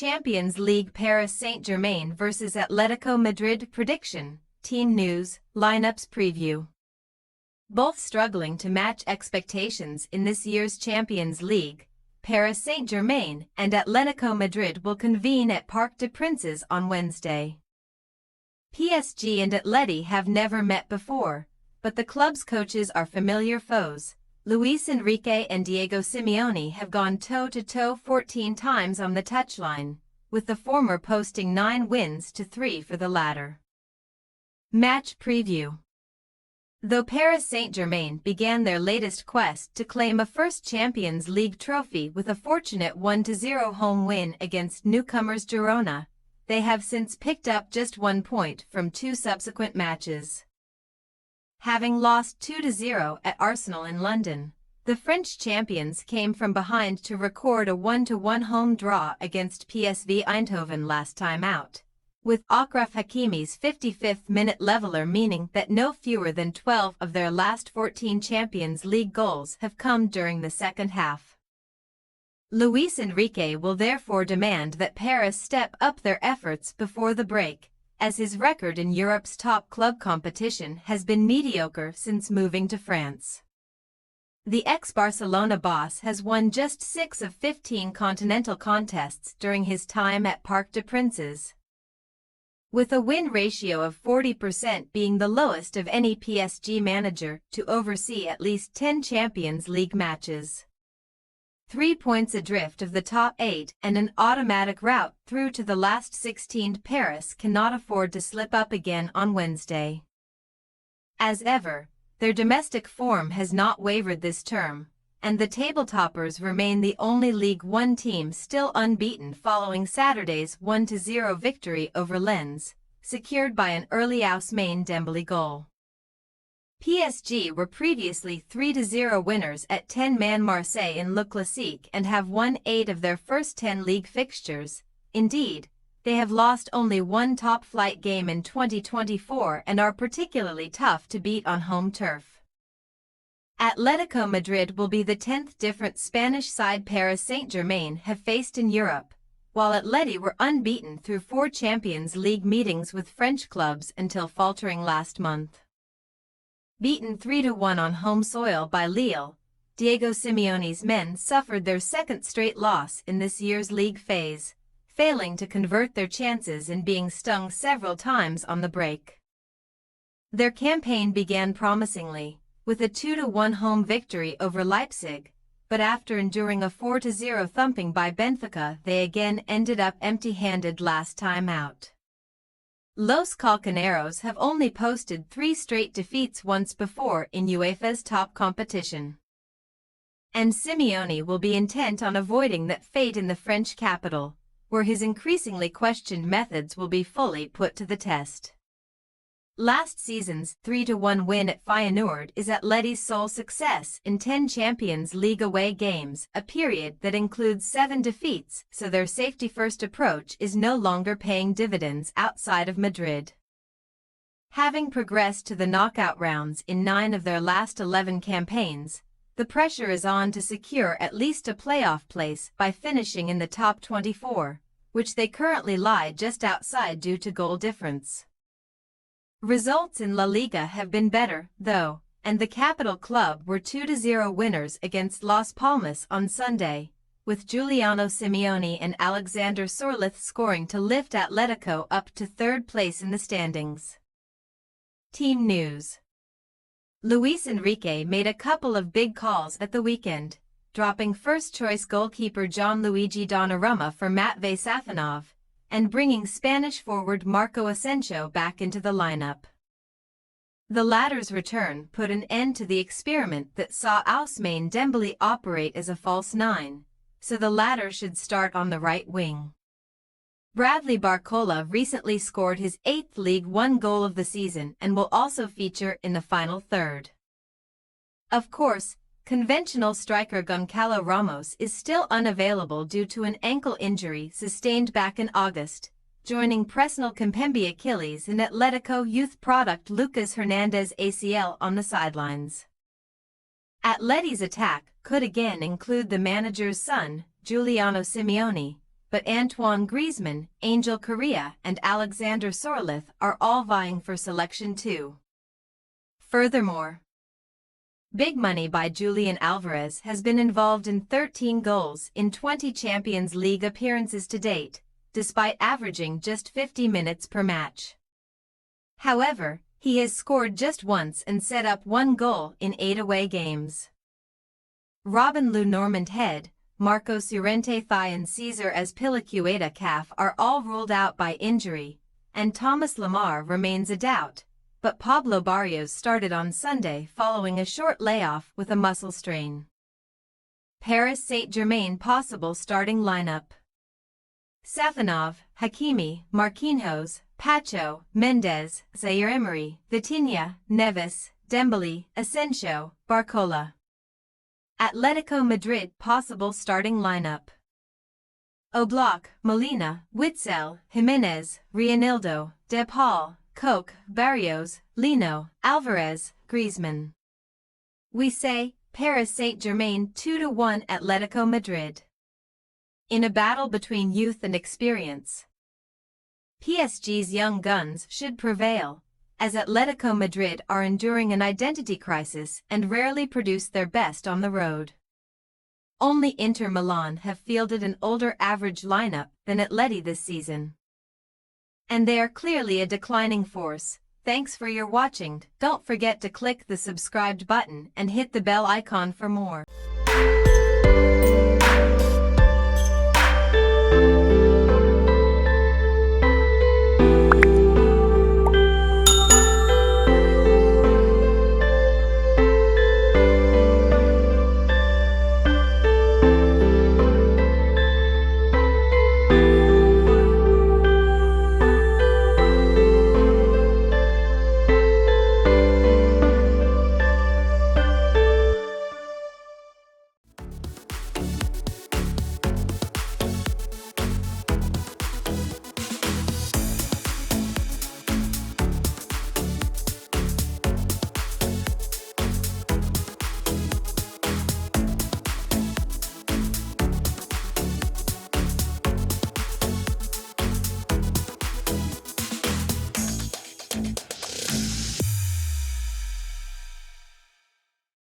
Champions League Paris Saint-Germain vs Atletico Madrid prediction, team news, lineups preview. Both struggling to match expectations in this year's Champions League, Paris Saint-Germain and Atletico Madrid will convene at Parc des Princes on Wednesday. PSG and Atleti have never met before, but the club's coaches are familiar foes. Luis Enrique and Diego Simeone have gone toe-to-toe 14 times on the touchline, with the former posting 9 wins to 3 for the latter. Match preview. Though Paris Saint-Germain began their latest quest to claim a first Champions League trophy with a fortunate 1-0 home win against newcomers Girona, they have since picked up just 1 point from 2 subsequent matches. Having lost 2-0 at Arsenal in London, the French champions came from behind to record a 1-1 home draw against PSV Eindhoven last time out, with Achraf Hakimi's 55th minute leveler meaning that no fewer than 12 of their last 14 Champions League goals have come during the second half. Luis Enrique will therefore demand that Paris step up their efforts before the break, as his record in Europe's top club competition has been mediocre since moving to France. The ex-Barcelona boss has won just 6 of 15 continental contests during his time at Parc des Princes, with a win ratio of 40% being the lowest of any PSG manager to oversee at least 10 Champions League matches. 3 points adrift of the top 8 and an automatic route through to the last 16, Paris cannot afford to slip up again on Wednesday. As ever, their domestic form has not wavered this term, and the tabletoppers remain the only Ligue 1 team still unbeaten following Saturday's 1-0 victory over Lens, secured by an early Ousmane Dembélé goal. PSG were previously 3-0 winners at 10-man Marseille in Le Classique and have won 8 of their first 10 league fixtures. Indeed, they have lost only 1 top-flight game in 2024 and are particularly tough to beat on home turf. Atletico Madrid will be the 10th different Spanish side Paris Saint-Germain have faced in Europe, while Atleti were unbeaten through 4 Champions League meetings with French clubs until faltering last month. Beaten 3-1 on home soil by Lille, Diego Simeone's men suffered their second straight loss in this year's league phase, failing to convert their chances and being stung several times on the break. Their campaign began promisingly, with a 2-1 home victory over Leipzig, but after enduring a 4-0 thumping by Benfica, they again ended up empty-handed last time out. Los Calcaneros have only posted 3 straight defeats once before in UEFA's top competition, and Simeone will be intent on avoiding that fate in the French capital, where his increasingly questioned methods will be fully put to the test. Last season's 3-1 win at Feyenoord is Atleti's sole success in 10 Champions League away games, a period that includes 7 defeats, so their safety-first approach is no longer paying dividends outside of Madrid. Having progressed to the knockout rounds in 9 of their last 11 campaigns, the pressure is on to secure at least a playoff place by finishing in the top 24, which they currently lie just outside due to goal difference. Results in La Liga have been better, though, and the capital club were 2-0 winners against Las Palmas on Sunday, with Giuliano Simeone and Alexander Sorloth scoring to lift Atletico up to 3rd place in the standings. Team news. Luis Enrique made a couple of big calls at the weekend, dropping first-choice goalkeeper Gianluigi Donnarumma for Matvei Safonov, and bringing Spanish forward Marco Asensio back into the lineup. The latter's return put an end to the experiment that saw Ousmane Dembélé operate as a false 9, so the latter should start on the right wing. Bradley Barcola recently scored his 8th League 1 goal of the season and will also feature in the final third. Of course, conventional striker Goncalo Ramos is still unavailable due to an ankle injury sustained back in August, joining Presnel Kimpembe Achilles and Atletico youth product Lucas Hernandez ACL on the sidelines. Atleti's attack could again include the manager's son, Giuliano Simeone, but Antoine Griezmann, Angel Correa, and Alexander Sorloth are all vying for selection too. Furthermore, big money by Julian Alvarez has been involved in 13 goals in 20 Champions League appearances to date, despite averaging just 50 minutes per match. However, he has scored just once and set up 1 goal in 8 away games. Robin Lou Normand Head, Marcos Llorente thigh and Cesar Azpilicueta calf are all ruled out by injury, and Thomas Lemar remains a doubt, but Pablo Barrios started on Sunday following a short layoff with a muscle strain. Paris Saint-Germain possible starting lineup: Safanov, Hakimi, Marquinhos, Pacho, Mendes, Zaire-Emery, Vitinha, Neves, Dembele, Asensio, Barcola. Atletico Madrid possible starting lineup: Oblak, Molina, Witsel, Jimenez, Reinildo, De Paul, Koch, Barrios, Lino, Alvarez, Griezmann. We say, Paris Saint-Germain 2-1 Atletico Madrid. In a battle between youth and experience, PSG's young guns should prevail, as Atletico Madrid are enduring an identity crisis and rarely produce their best on the road. Only Inter Milan have fielded an older average lineup than Atleti this season, and they are clearly a declining force. Thanks for your watching. Don't forget to click the subscribed button and hit the bell icon for more.